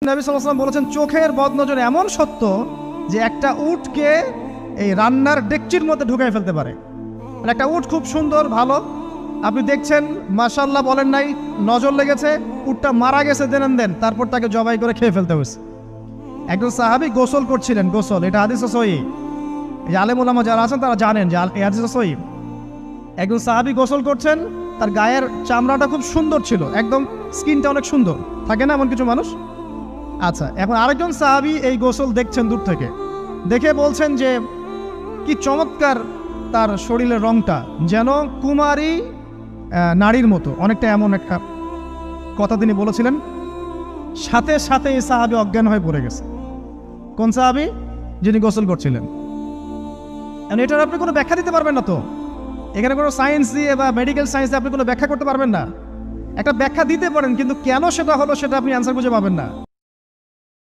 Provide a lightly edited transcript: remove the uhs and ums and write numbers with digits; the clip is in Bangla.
নবী সাল্লাল্লাহু আলাইহি ওয়াসাল্লাম বলেছেন চোখের বদনজর এমন সত্য যে একটা উটকে এই রান্নার ডেকচির মধ্যে ঢুকাই ফেলতে পারে। মানে একটা উট খুব সুন্দর ভালো, আপনি দেখছেন মাশাআল্লাহ বলেন নাই, নজর লেগেছে, উটটা মারা গেছে দেন তারপর তাকে জবাই করে খেয়ে ফেলতে হয়েছে। একজন সাহাবী গোসল করছিলেন, গোসল, এটা হাদিস সহিহ, এই আলেম ওলামা যারা আছেন তারা জানেন যে এই হাদিস সহিহ। একজন সাহাবী গোসল করছেন, তার গায়ের চামড়াটা খুব সুন্দর ছিল, একদম স্কিনটা অনেক সুন্দর থাকে না এমন কিছু মানুষ। আচ্ছা, এখন আরেকজন সাহাবী এই গোসল দেখছেন দূর থেকে, দেখে বলছেন যে কি চমৎকার তার শরীরের রংটা, যেন কুমারী নারীর মতো, অনেকটা এমন একটা কথা তিনি বলেছিলেন। সাথে সাথে এই সাহাবী অজ্ঞান হয়ে পড়ে গেছে। কোন সাহাবী? যিনি গোসল করছিলেন। এটার আপনি কোনো ব্যাখ্যা দিতে পারবেন না তো, এখানে কোনো সায়েন্স দিয়ে বা মেডিকেল সায়েন্স দিয়ে আপনি কোনো ব্যাখ্যা করতে পারবেন না। একটা ব্যাখ্যা দিতে পারেন, কিন্তু কেন সেটা হলো সেটা আপনি অ্যান্সার খুঁজে পাবেন না।